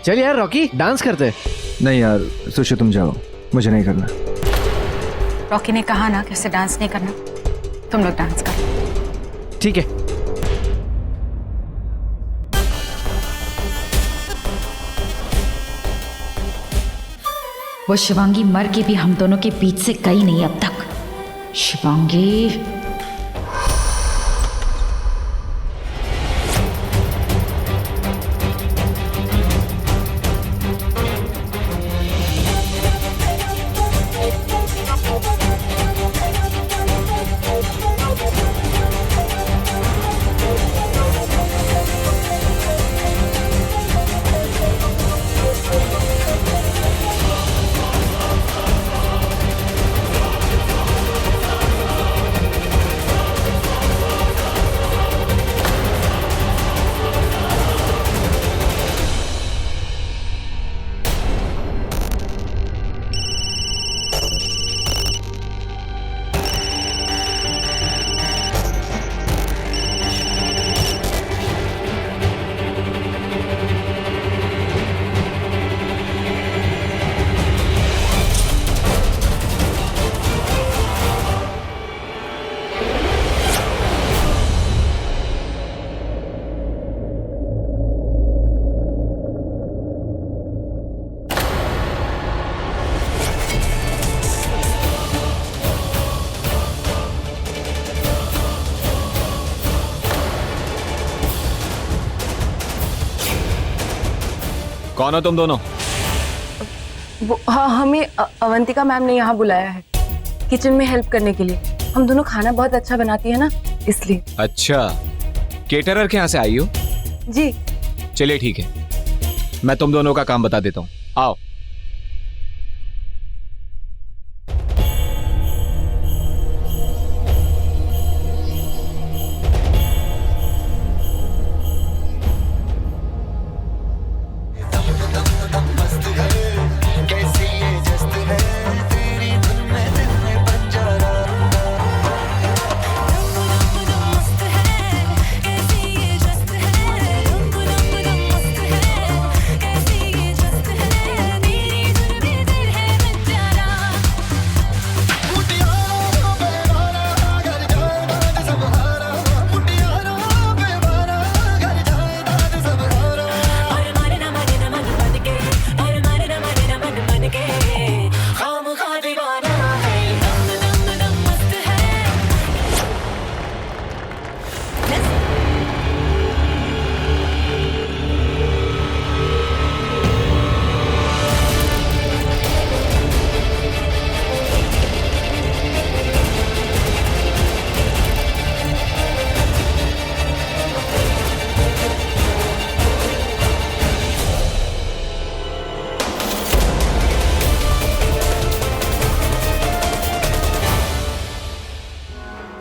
चल यार Rocky, dance करते। नहीं यार सुशी, तुम जाओ, मुझे नहीं करना। रॉकी ने कहा ना कि उसे डांस नहीं करना, तुम लोग डांस करो। ठीक है। वो शिवांगी मर के भी हम दोनों के बीच से गई नहीं अब तक। शिवांगी, कौन हो तुम दोनों? हाँ, हमें अवंतिका मैम ने यहाँ बुलाया है किचन में हेल्प करने के लिए। हम दोनों खाना बहुत अच्छा बनाती है ना, इसलिए। अच्छा, केटरर के यहाँ से आई हो? जी। चलिए ठीक है, मैं तुम दोनों का काम बता देता हूँ, आओ।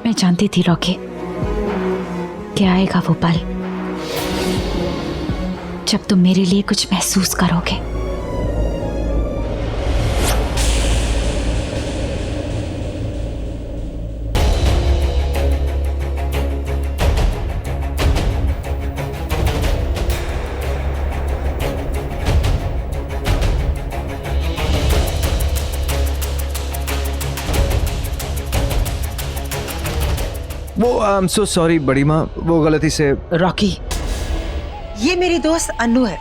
मैं जानती थी रॉकी कि आएगा वो पल जब तुम मेरे लिए कुछ महसूस करोगे। वो आई एम सो सॉरी बड़ी माँ, वो गलती से। रॉकी, ये मेरी दोस्त अन्नू है,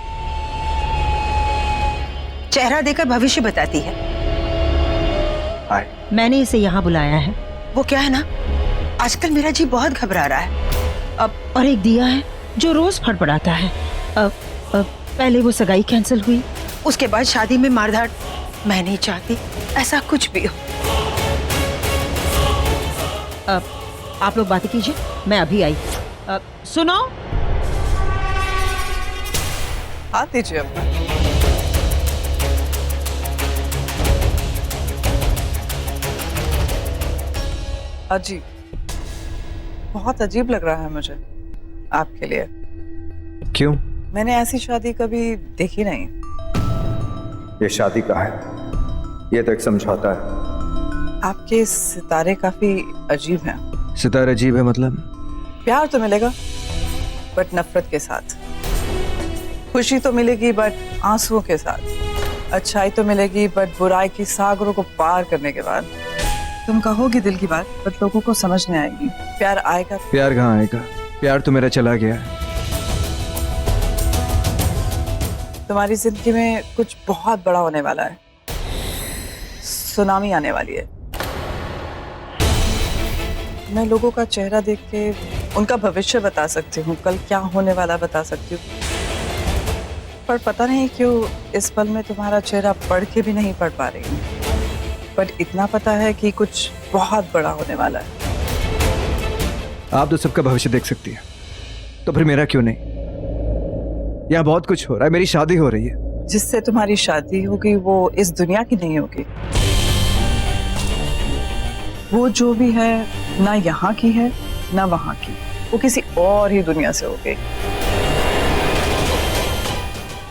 चेहरा देखकर भविष्य बताती है। हाय। मैंने इसे यहाँ बुलाया है। वो क्या है ना, आजकल मेरा जी बहुत घबरा रहा है। अब और एक दिया है जो रोज फड़फड़ाता है। अब पहले वो सगाई कैंसिल हुई, उसके बाद शादी में मारधाड़। मैं नहीं चाहती ऐसा कुछ भी हो। अब आप लोग बातें कीजिए, मैं अभी आई। सुनो, हाथ दीजिए अपना। अजीब, बहुत अजीब लग रहा है मुझे आपके लिए। क्यों? मैंने ऐसी शादी कभी देखी नहीं। ये शादी कहाँ है? ये तो एक समझौता है। आपके सितारे काफी अजीब हैं। सितारे अजीब है मतलब? प्यार तो मिलेगा बट नफरत के साथ। खुशी तो मिलेगी बट आंसुओं के साथ, अच्छाई तो मिलेगी बट बुराई की सागरों को पार करने के बाद। तुम कहोगी दिल की बात बट लोगों को समझ नहीं आएगी। प्यार आएगा। प्यार कहाँ आएगा? प्यार तो मेरा चला गया है। तुम्हारी जिंदगी में कुछ बहुत बड़ा होने वाला है, सुनामी आने वाली है। मैं लोगों का चेहरा देख के उनका भविष्य बता सकती हूँ, कल क्या होने वाला बता सकती हूँ, पर पता नहीं क्यों इस पल में तुम्हारा चेहरा पढ़ के भी नहीं पढ़ पा रही हूँ। पर इतना पता है कि कुछ बहुत बड़ा होने वाला है। आप तो सबका भविष्य देख सकती है, तो फिर मेरा क्यों नहीं? यहाँ बहुत कुछ हो रहा है, मेरी शादी हो रही है। जिससे तुम्हारी शादी होगी वो इस दुनिया की नहीं होगी। वो जो भी है ना यहाँ की है ना वहाँ की, वो किसी और ही दुनिया से होगी।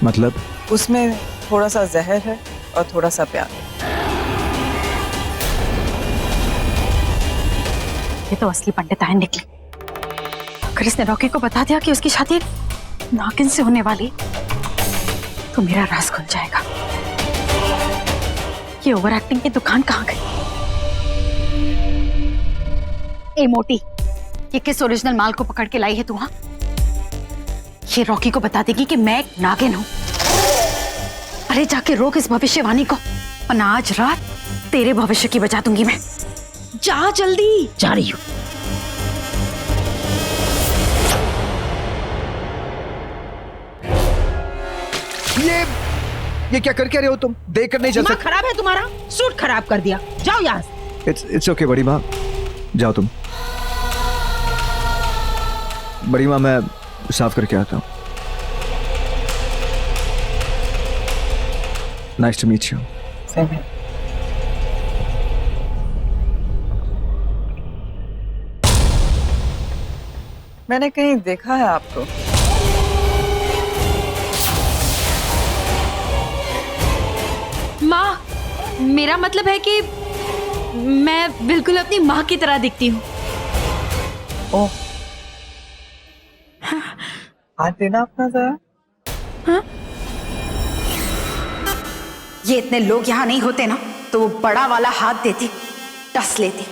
मतलब? उसमें थोड़ा सा जहर है और थोड़ा सा प्यार। ये तो असली पंडिताइन निकली। अगर इसने रॉकी को बता दिया कि उसकी शादी एक नागिन से होने वाली, तो मेरा राज खुल जाएगा। ये ओवर एक्टिंग की दुकान कहाँ गई? ए मोटी, ये किस ओरिजिनल माल को पकड़ के लाई है तू? हाँ, ये रॉकी को बता देगी कि मैं एक नागिन हूं। अरे जाके रोक इस भविष्यवाणी को, वरना आज रात तेरे भविष्य की बचा दूंगी मैं। जा जल्दी। जा रही हूँ। ये क्या करके रहे हो तुम? देख कर नहीं चल दिमाग सकते? खराब है तुम्हारा? सूट खराब कर दिया। जाओ यहाँ से। इट्स ओके बड़ी माँ, जाओ तुम। बड़ी माँ मैं साफ करके आता हूँ। Nice to meet you. मैंने कहीं देखा है आपको। माँ, मेरा मतलब है कि मैं बिल्कुल अपनी माँ की तरह दिखती हूँ। ओह, हाथ देना अपना जरा। ये इतने लोग यहाँ नहीं होते ना, तो वो बड़ा वाला हाथ देती, टस लेती।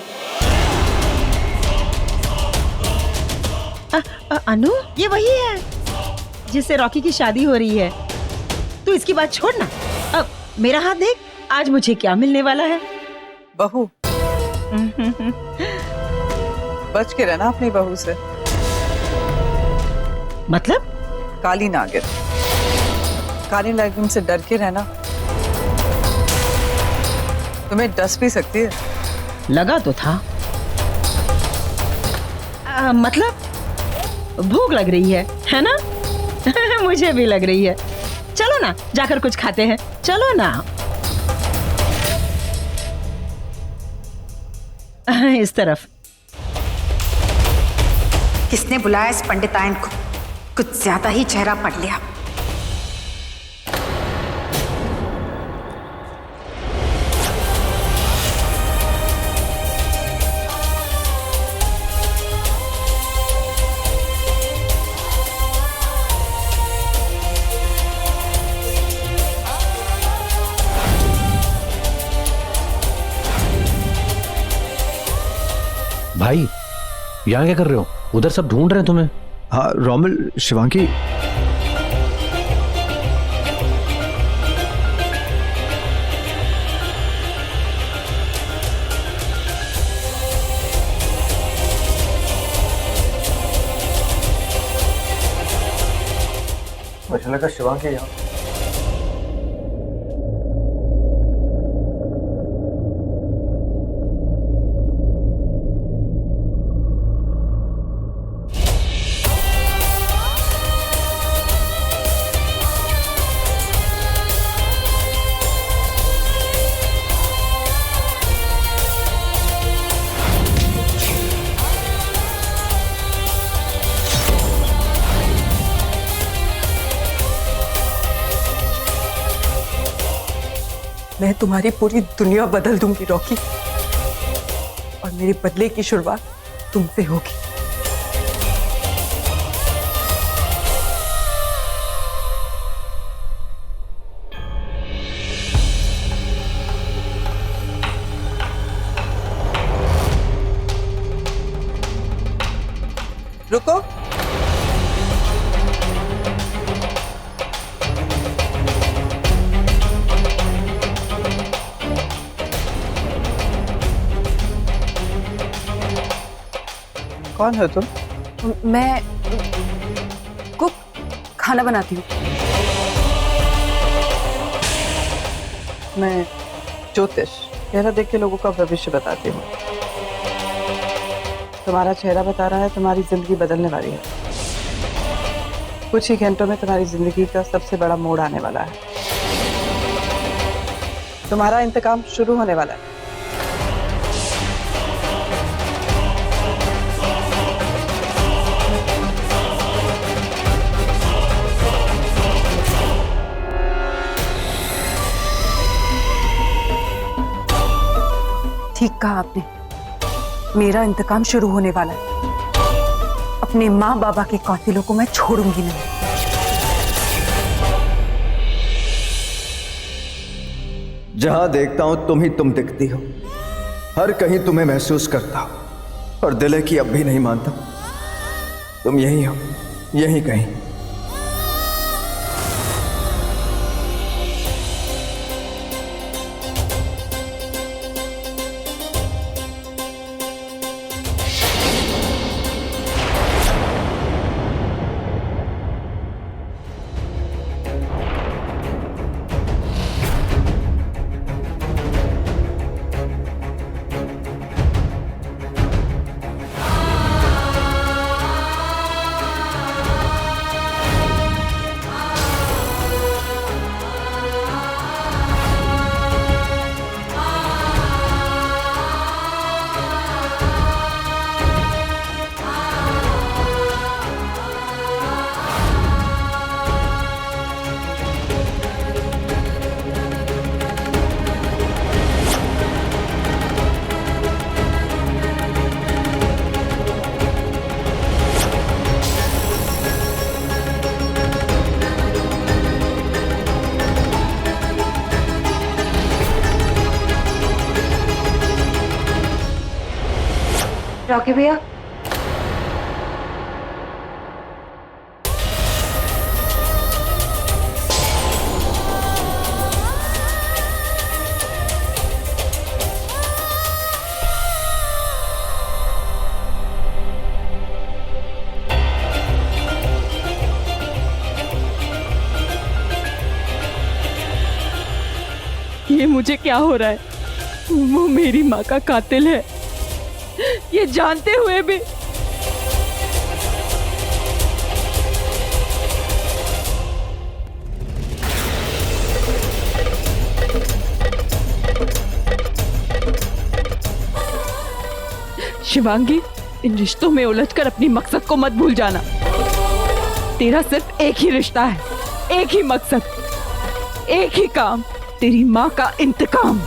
अनु, ये वही है जिससे रॉकी की शादी हो रही है। तू इसकी बात छोड़ ना। अब मेरा हाथ देख, आज मुझे क्या मिलने वाला है। बहू। बच के रहना अपनी बहू से। मतलब? काली नागिन, काली नागिन से डर के रहना। तुम्हें डस भी सकती है। लगा तो था। मतलब भूख लग रही है ना? मुझे भी लग रही है। चलो ना, जाकर कुछ खाते हैं। चलो ना। इस तरफ। किसने बुलाया इस पंडिताइन को? कुछ ज्यादा ही चेहरा पड़ लिया। भाई, यहाँ क्या कर रहे हो? उधर सब ढूंढ रहे हैं तुम्हें। हाँ रोमिल, शिवांगी। मुझे लगा शिवांगी यहाँ। मैं तुम्हारी पूरी दुनिया बदल दूंगी रॉकी, और मेरे बदले की शुरुआत तुमसे होगी। कौन हो तुम? मैं कुक, खाना बनाती हूँ। मैं ज्योतिष, चेहरा देख के लोगों का भविष्य बताती हूँ। तुम्हारा चेहरा बता रहा है तुम्हारी जिंदगी बदलने वाली है। कुछ ही घंटों में तुम्हारी जिंदगी का सबसे बड़ा मोड़ आने वाला है। तुम्हारा इंतकाम शुरू होने वाला है। ठीक कहा आपने, मेरा इंतकाम शुरू होने वाला है। अपने माँ बाबा के कातिलों को मैं छोड़ूंगी नहीं। जहां देखता हूं तुम दिखती हो, हर कहीं तुम्हें महसूस करता हूं, और दिल है कि अब भी नहीं मानता तुम यही हो, यही कहीं। रॉकी भैया, ये मुझे क्या हो रहा है? वो मेरी माँ का कातिल है, ये जानते हुए भी। शिवांगी, इन रिश्तों में उलझकर अपनी मकसद को मत भूल जाना। तेरा सिर्फ एक ही रिश्ता है, एक ही मकसद, एक ही काम, तेरी माँ का इंतकाम।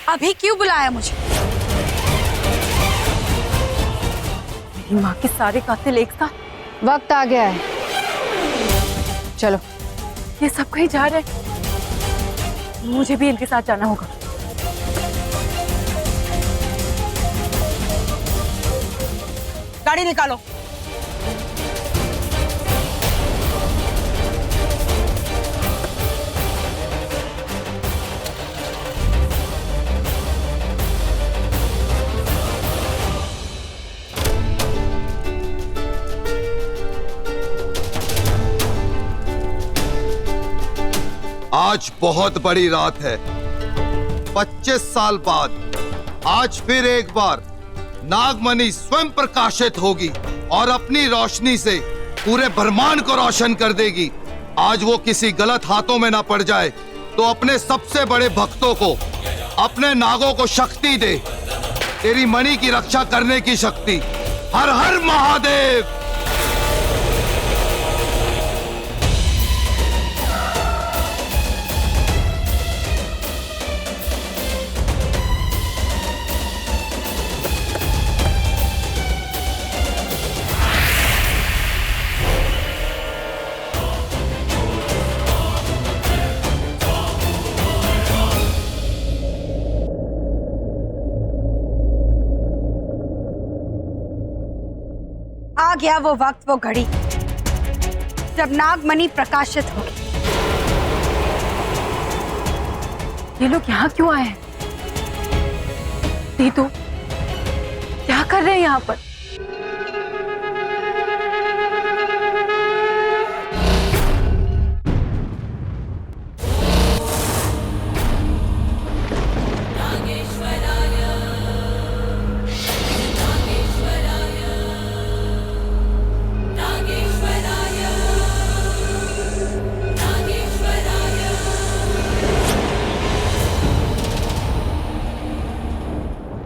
अभी क्यों बुलाया मुझे? मेरी माँ के सारे कातिल एक साथ। वक्त आ गया है, चलो। ये सब कहीं जा रहे हैं, मुझे भी इनके साथ जाना होगा। गाड़ी निकालो। आज बहुत बड़ी रात है। 25 साल बाद आज फिर एक बार नागमणि स्वयं प्रकाशित होगी और अपनी रोशनी से पूरे ब्रह्मांड को रोशन कर देगी। आज वो किसी गलत हाथों में ना पड़ जाए, तो अपने सबसे बड़े भक्तों को, अपने नागों को शक्ति दे, तेरी मणि की रक्षा करने की शक्ति। हर हर महादेव। आ गया वो वक्त, वो घड़ी जब नागमणि प्रकाशित होगी। ये लोग यहाँ क्यों आए हैं? नीतू, क्या कर रहे हैं यहाँ पर?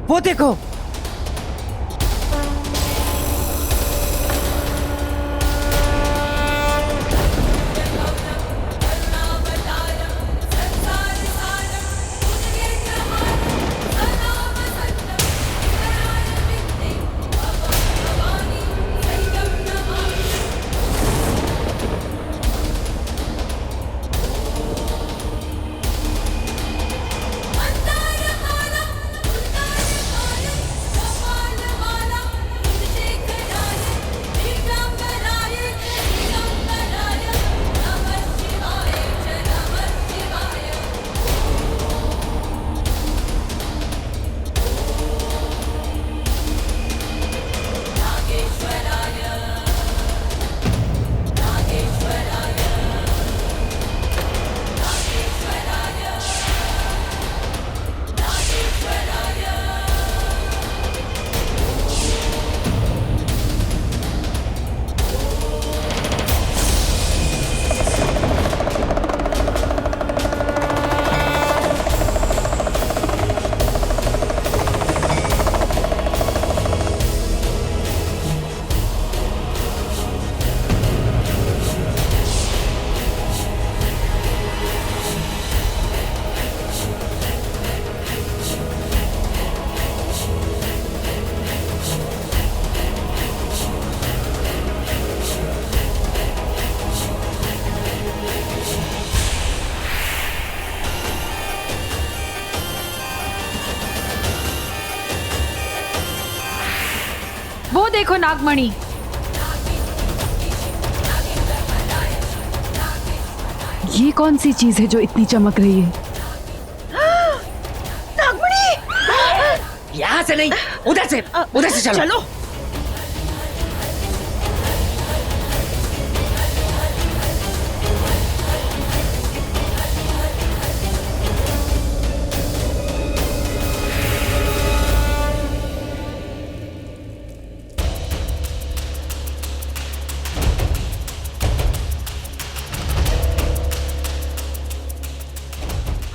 वो देखो, वो देखो नागमणि। ये कौन सी चीज है जो इतनी चमक रही है? यहाँ से नहीं, उधर से चलो। चलो।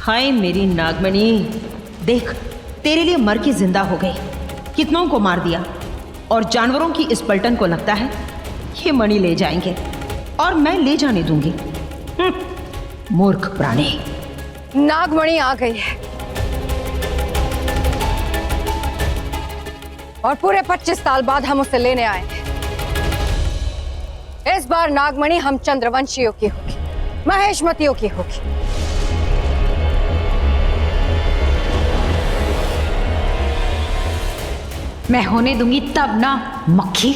हाय मेरी नागमणि, देख तेरे लिए मर के जिंदा हो गई, कितनों को मार दिया, और जानवरों की इस पलटन को लगता है ये मणि ले जाएंगे और मैं ले जाने दूंगी। मूर्ख प्राणी। नागमणि आ गई है और पूरे 25 साल बाद हम उसे लेने आए हैं। इस बार नागमणि हम चंद्रवंशियों की होगी, महेशमतियों की होगी। मैं होने दूंगी तब ना मक्खी।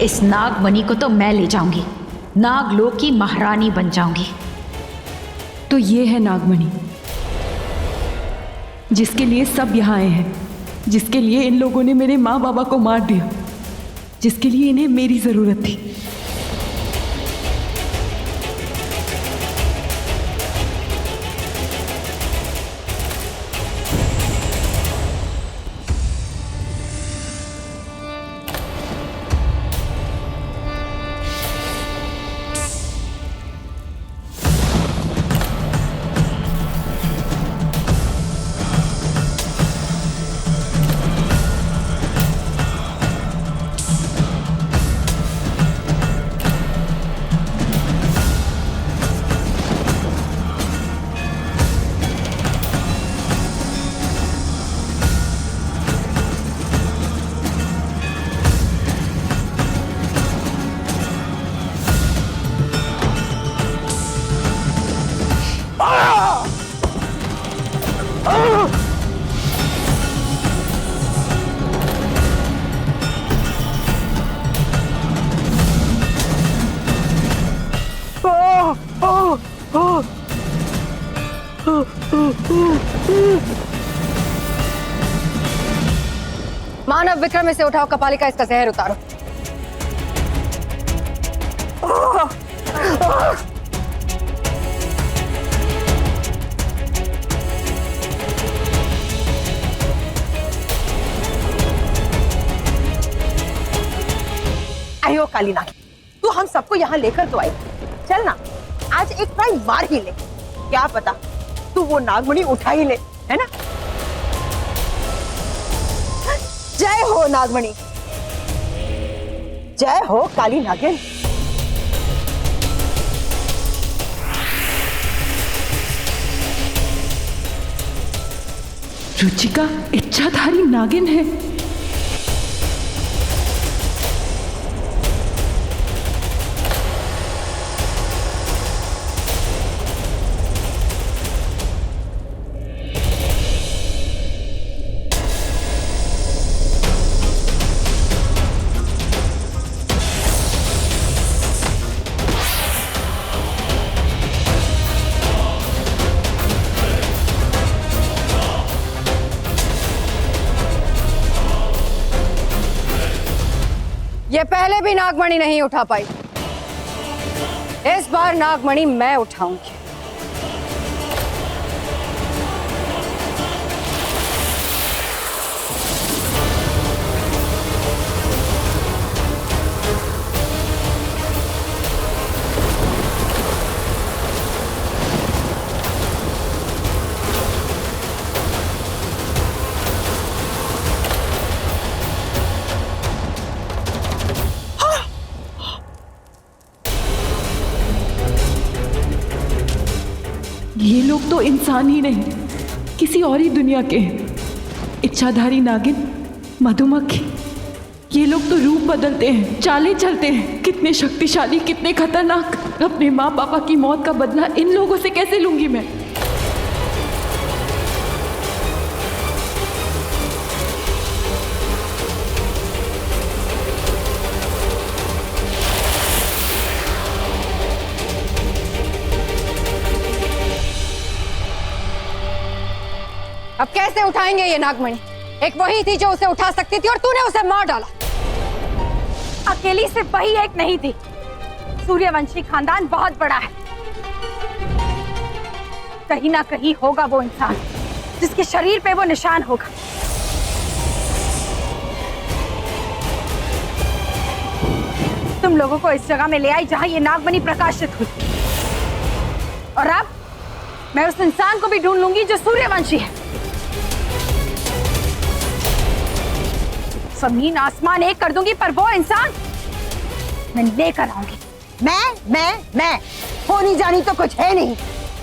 इस नागमणि को तो मैं ले जाऊंगी, नागलोक की महारानी बन जाऊंगी। तो ये है नागमणि, जिसके लिए सब यहाँ आए हैं, जिसके लिए इन लोगों ने मेरे माँ बाबा को मार दिया, जिसके लिए इन्हें मेरी जरूरत थी। दानव विक्रम, इसे उठाओ, कपालिका इसका जहर उतारो। आयो काली नाग, तू हम सबको यहाँ लेकर तो आई। चल ना, आज एक ट्राई मार ही ले, क्या पता तू वो नागमणि उठा ही ले, है ना? जय हो नागमणि, जय हो काली नागिन। रुचिका इच्छाधारी नागिन है। ये पहले भी नागमणि नहीं उठा पाई, इस बार नागमणि मैं उठाऊंगी। ये लोग तो इंसान ही नहीं, किसी और ही दुनिया के हैं। इच्छाधारी नागिन, मधुमक्खी, ये लोग तो रूप बदलते हैं, चालें चलते हैं। कितने शक्तिशाली, कितने खतरनाक। अपने माँ पापा की मौत का बदला इन लोगों से कैसे लूंगी मैं? अब कैसे उठाएंगे ये नागमणि? एक वही थी जो उसे उठा सकती थी और तूने उसे मार डाला। अकेली सिर्फ वही एक नहीं थी, सूर्यवंशी खानदान बहुत बड़ा है। कहीं ना कहीं होगा वो इंसान जिसके शरीर पे वो निशान होगा। तुम लोगों को इस जगह में ले आई जहां ये नागमणि प्रकाशित हुई, और अब मैं उस इंसान को भी ढूंढ लूंगी जो सूर्यवंशी है। जमीन आसमान एक कर दूंगी, पर वो इंसान मैं लेकर आऊंगी। मैं होनी जानी तो कुछ है नहीं।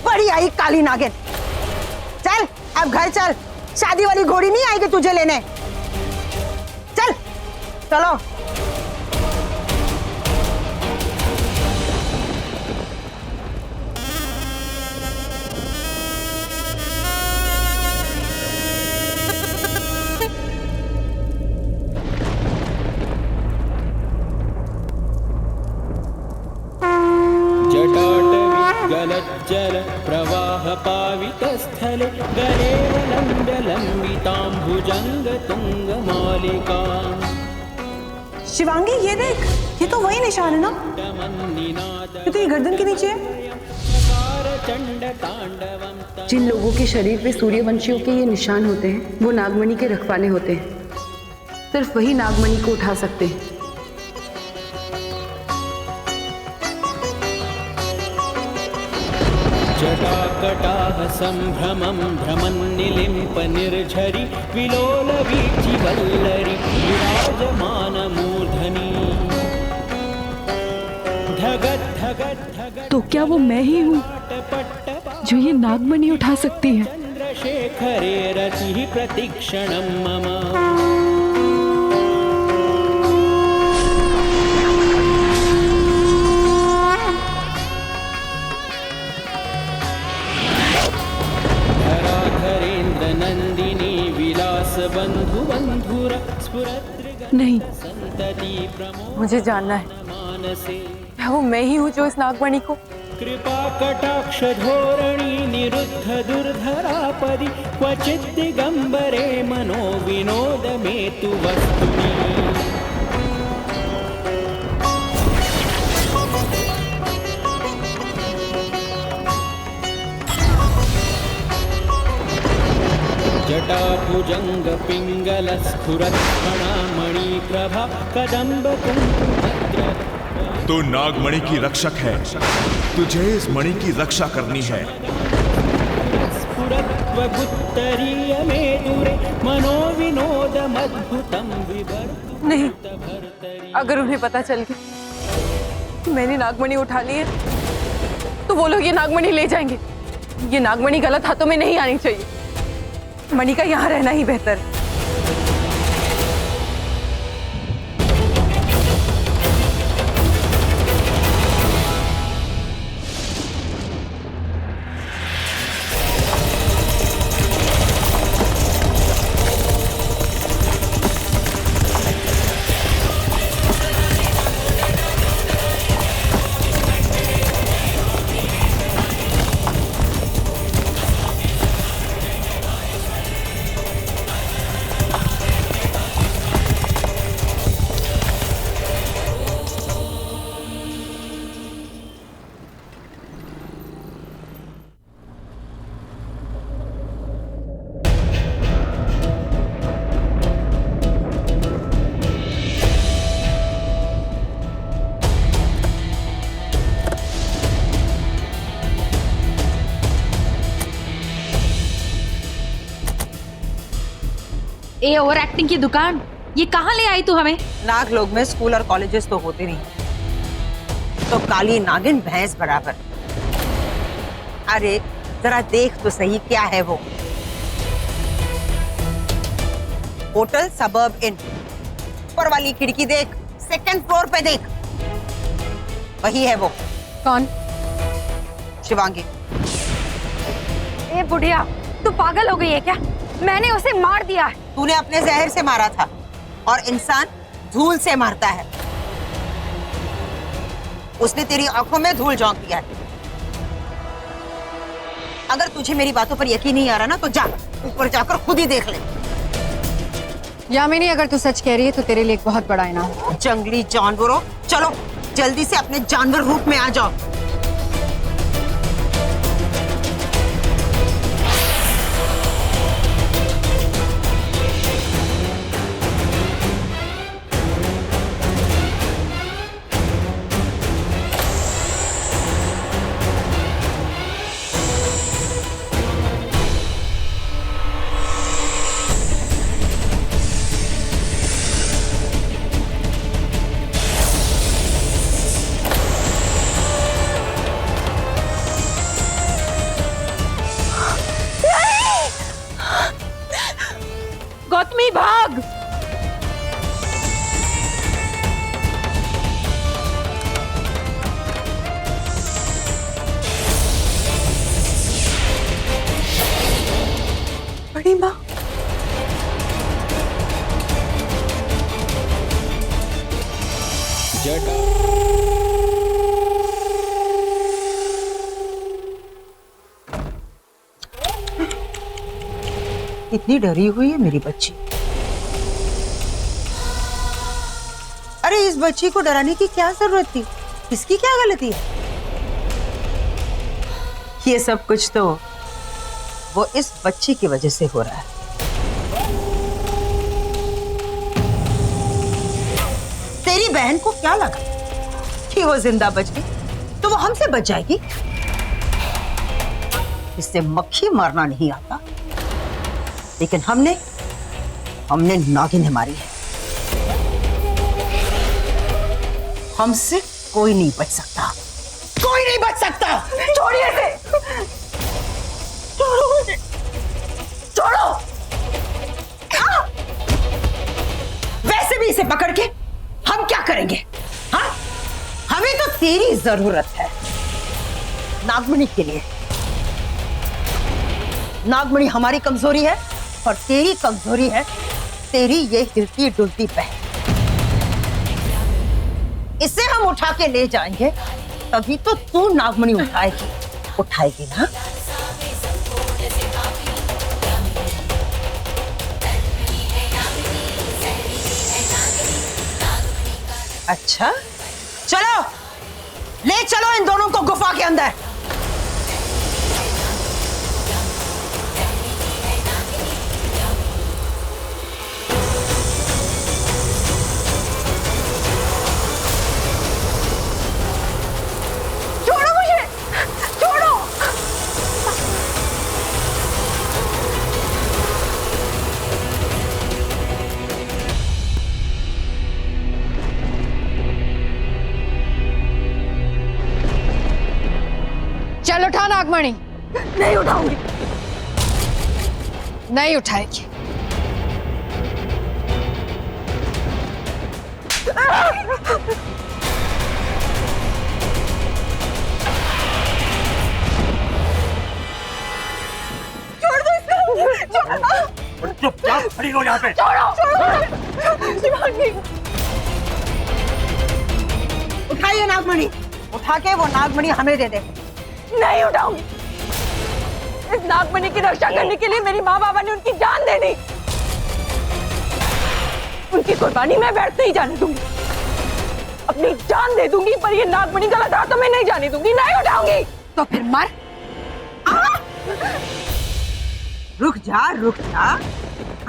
बड़ी आई काली नागिन। चल अब घर चल, शादी वाली घोड़ी नहीं आएगी तुझे लेने। चल चलो। जल प्रवाह पावितस्थले गलेवलम्बिताम्बुजंग तुंग मालिका। शिवांगी ये देख, ये तो वही निशान है ना? ये तो ये गर्दन के नीचे है। जिन लोगों के शरीर पे सूर्यवंशियों के ये निशान होते हैं वो नागमणि के रखवाले होते हैं। सिर्फ वही नागमणि को उठा सकते हैं। जटाकटाह संभ्रमं भ्रमन्निलिम्प निर्झरि विलोलवीचि वल्लरि विराजमान मूर्धनि। धगत धगत धगत। तो क्या वो मैं ही हूँ जो ये नागमणि उठा सकती है? चंद्रशेखरे रतिः प्रतिक्षणं मम। नहीं, मुझे जानना है क्या वो मैं ही हूँ जो इस नागमणि को? कृपा कटाक्ष धोरणी निरुद्ध दुर्धरापदि क्वचित् दिगंबरे मनोवि विनोद मे तु वस्तुनि जटाभुजंग पिंगल स्फुरत्फणामणि प्रभा कदम्ब कुंकुमद्र। तू नागमणि की रक्षक है, तुझे इस मणि की रक्षा करनी है। स्फुरत्वगुत्तरीय मे दूरे मनोविनोदमद्भुतं विवर्तु। नहीं, अगर उन्हें पता चल गया कि मैंने नागमणि उठा ली है तो वो लोग ये नागमणि ले जाएंगे। ये नागमणि गलत हाथों में नहीं आनी चाहिए। मणि का यहाँ रहना ही बेहतर है। ये ओवर एक्टिंग की दुकान, ये कहाँ ले आई तू हमें? नागलोक में स्कूल और कॉलेजेस तो होते नहीं, तो काली नागिन भैंस बराबर। अरे जरा देख तो सही, क्या है वो? होटल सबर्ब इन, ऊपर वाली खिड़की देख, सेकंड फ्लोर पे देख, वही है वो। कौन? शिवांगी। ए बुढ़िया, तू पागल हो गई है क्या? मैंने उसे मार दिया है। तूने अपने जहर से मारा था, और इंसान धूल से मारता है। उसने तेरी आंखों में धूल झोंक दिया है। अगर तुझे मेरी बातों पर यकीन नहीं आ रहा ना, तो जा ऊपर जाकर खुद ही देख ले। यामिनी, अगर तू सच कह रही है तो तेरे लिए एक बहुत बड़ा इनाम है। जंगली जानवरों, चलो जल्दी से अपने जानवर रूप में आ जाओ। गौतमी भाग! बड़ी माँ, जटा इतनी डरी हुई है मेरी बच्ची। अरे इस बच्ची को डराने की क्या जरूरत थी? इसकी क्या गलती है? ये सब कुछ तो वो इस बच्ची की वजह से हो रहा है। तेरी बहन को क्या लगा कि वो जिंदा बच गई तो वो हमसे बच जाएगी? इससे मक्खी मारना नहीं आता, लेकिन हमने नागिन मारी है। हमसे कोई नहीं बच सकता, कोई नहीं बच सकता। छोड़िए इसे, छोड़ो मुझे, छोड़ो। वैसे भी इसे पकड़ के हम क्या करेंगे? हाँ, हमें तो तेरी जरूरत है नागमणि के लिए। नागमणि हमारी कमजोरी है और तेरी कमजोरी है तेरी ये हिलती डुलती बहन। इसे हम उठा के ले जाएंगे, तभी तो तू नागमणि उठाएगी ना? अच्छा, चलो ले चलो इन दोनों को गुफा के अंदर। छोड़ो मुझे, छोड़ो। चल उठा नागमणि। नहीं उठाऊंगी। नहीं उठाएगी। छोड़ दो इसको। चुपचाप खड़ी हो यहाँ पे। छोड़ो। शिवांगी। उठाइए नागमणि, उठा के वो नागमणि हमें दे दे। नहीं उठाऊंगी। इस नागमणि की रक्षा करने के लिए मेरी माँ बाबा ने उनकी जान दे दी। उनकी कुर्बानी मैं व्यर्थ नहीं जाने दूंगी। अपनी जान दे दूंगी, पर ये नागमणि गलत हाथों में नहीं जाने दूंगी। नहीं उठाऊंगी। तो फिर मर। रुक जा रुक जा,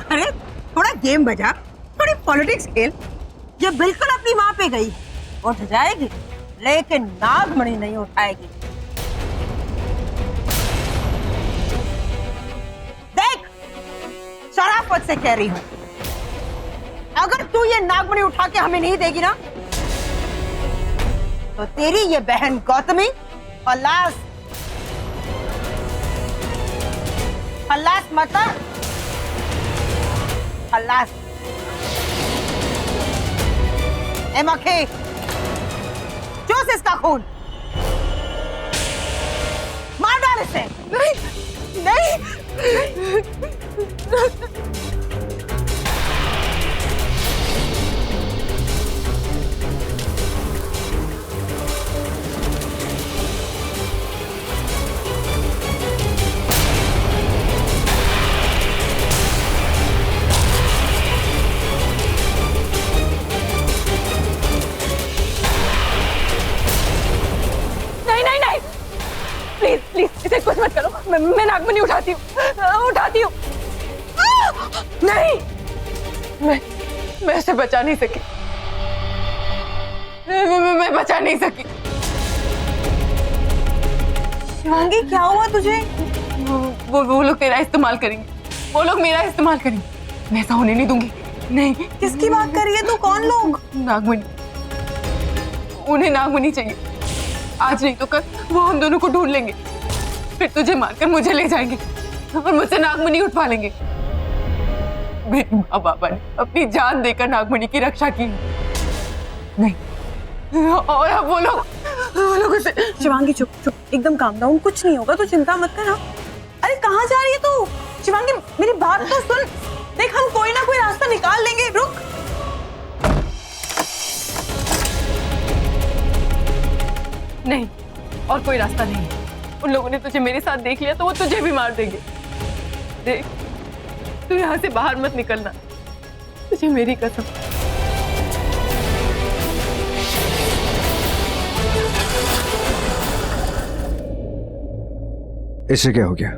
अरे थोड़ा गेम बजा, थोड़ी पॉलिटिक्स खेल। ये बिल्कुल अपनी माँ पे गई, उठ जाएगी लेकिन नागमणि नहीं उठाएगी। देख, शराफत से कह रही हूँ, अगर तू ये नागमणि उठा के हमें नहीं देगी ना, तो तेरी ये बहन गौतमी खलास खलास मतलब खलास। ए मक्खी, चूस इसका खून, मार डाल इसे। नहीं नहीं। प्लीज प्लीज इसे कुछ मत करो। मैं नागमणि उठाती हूँ। नहीं, मैं उसे बचा नहीं सकी। मैं बचा नहीं सकी। शिवांगी, क्या हुआ तुझे? वो लोग तेरा इस्तेमाल करेंगे। वो लोग मेरा इस्तेमाल करेंगे। मैं ऐसा होने नहीं दूंगी। नहीं। किसकी बात कर रही है तू? कौन लोग? नागमणि। उन्हें नागमणि चाहिए। आज नहीं तो कल वो हम दोनों को ढूंढ लेंगे, फिर तुझे मारकर मुझे ले जाएंगे और मुझसे नागमणि उठवा लेंगे। मेरी माँ बाबा ने अपनी जान देकर नागमणि की रक्षा की। नहीं, और अब वो लोग उसे। शिवांगी चुप चुप, एकदम काम डाउन, कुछ नहीं होगा, तू चिंता मत कर। अरे कहाँ जा रही है तू? शिवांगी मेरी बात तो सुन, देख हम कोई ना कोई रास्ता निकाल लेंगे, रुक। नहीं, और कोई रास्ता नहीं है। उन लोगों ने तुझे मेरे साथ देख लिया तो वो तुझे भी मार देंगे। देख, तू यहाँ से बाहर मत निकलना, तुझे मेरी कसम। इसे क्या हो गया?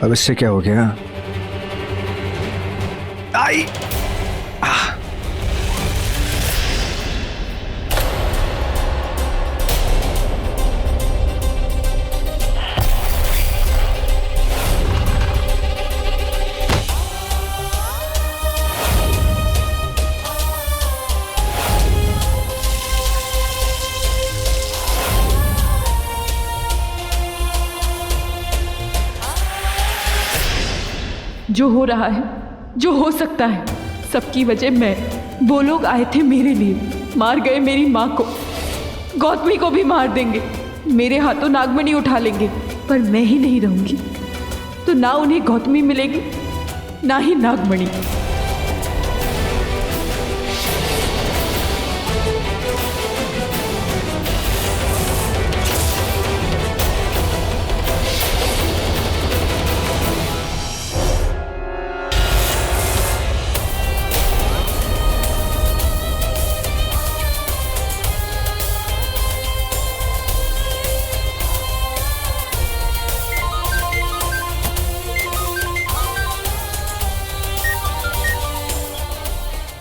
अब इससे क्या हो गया? आई! जो हो रहा है, जो हो सकता है, सबकी वजह मैं। वो लोग आए थे मेरे लिए, मार गए मेरी माँ को, गौतमी को भी मार देंगे। मेरे हाथों नागमणि उठा लेंगे, पर मैं ही नहीं रहूंगी तो ना उन्हें गौतमी मिलेगी ना ही नागमणि।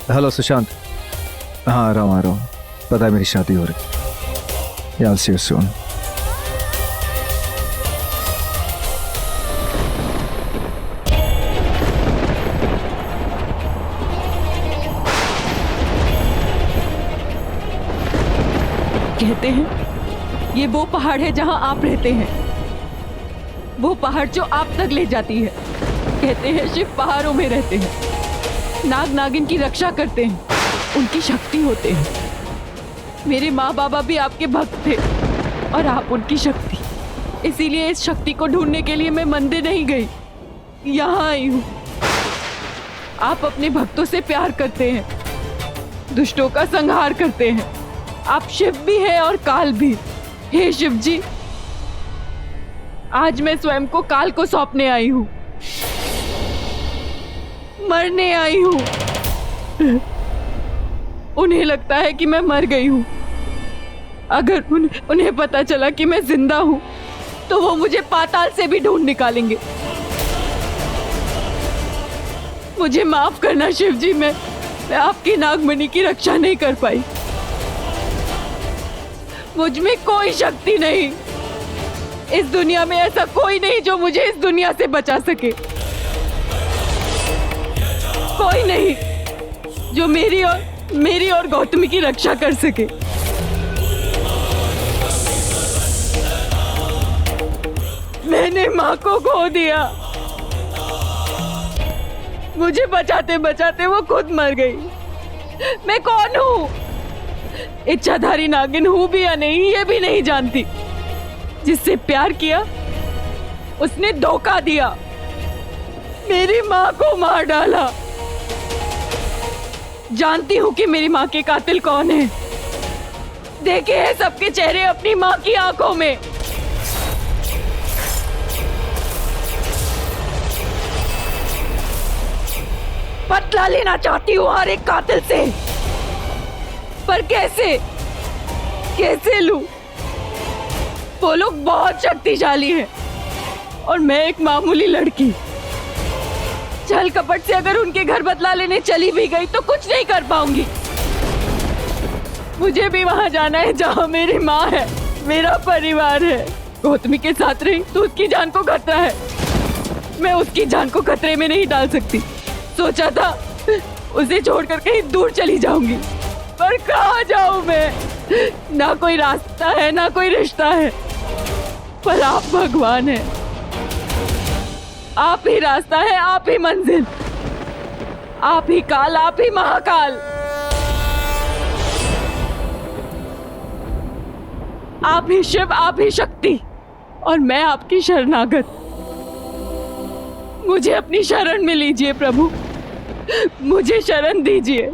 हेलो सुशांत। हाँ आ रहा हूँ। पता है मेरी शादी हो रही। I'll see you soon। कहते हैं ये वो पहाड़ है जहां आप रहते हैं, वो पहाड़ जो आप तक ले जाती है। कहते हैं शिव पहाड़ों में रहते हैं, नाग नागिन की रक्षा करते हैं, उनकी शक्ति होते हैं। मेरे माँ बाबा भी आपके भक्त थे और आप उनकी शक्ति। इसीलिए इस शक्ति को ढूंढने के लिए मैं मंदिर नहीं गई, यहाँ आई हूँ। आप अपने भक्तों से प्यार करते हैं, दुष्टों का संहार करते हैं। आप शिव भी हैं और काल भी। हे शिव जी, आज मैं स्वयं को काल को सौंपने आई हूँ, मरने आई हूँ। उन्हें लगता है कि मैं मर गई हूँ। अगर उन्हें पता चला कि मैं जिंदा हूँ तो वो मुझे पाताल से भी ढूंढ निकालेंगे। मुझे माफ करना शिव जी, मैं आपकी नागमणि की रक्षा नहीं कर पाई। मुझ में कोई शक्ति नहीं। इस दुनिया में ऐसा कोई नहीं जो मुझे इस दुनिया से बचा सके। कोई नहीं जो मेरी और गौतमी की रक्षा कर सके। मैंने माँ को खो दिया। मुझे बचाते बचाते वो खुद मर गई। मैं कौन हूँ? इच्छाधारी नागिन हूँ भी या नहीं ये भी नहीं जानती। जिससे प्यार किया उसने धोखा दिया, मेरी माँ को मार डाला। जानती हूँ कि मेरी माँ के कातिल कौन है। देखे हैं सबके चेहरे अपनी माँ की आंखों में। बदला लेना चाहती हूँ हर एक कातिल से, पर कैसे लूं? वो लोग बहुत शक्तिशाली हैं और मैं एक मामूली लड़की। छल कपट से अगर उनके घर बदला लेने चली भी गई तो कुछ नहीं कर पाऊंगी। मुझे भी वहां जाना है जहां मेरी माँ है, मेरा परिवार है। गौतमी के साथ रही तो उसकी जान को खतरा है। मैं उसकी जान को खतरे में नहीं डाल सकती। सोचा था उसे छोड़कर कहीं दूर चली जाऊंगी, पर कहाँ जाऊं मैं? ना कोई रास्ता है ना कोई रिश्ता है, पर आप भगवान हैं। आप ही रास्ता है, आप ही मंजिल, आप ही काल, आप ही महाकाल। आप ही शिव, आप ही शक्ति, और मैं आपकी शरणागत। मुझे अपनी शरण में लीजिए प्रभु, मुझे शरण दीजिए।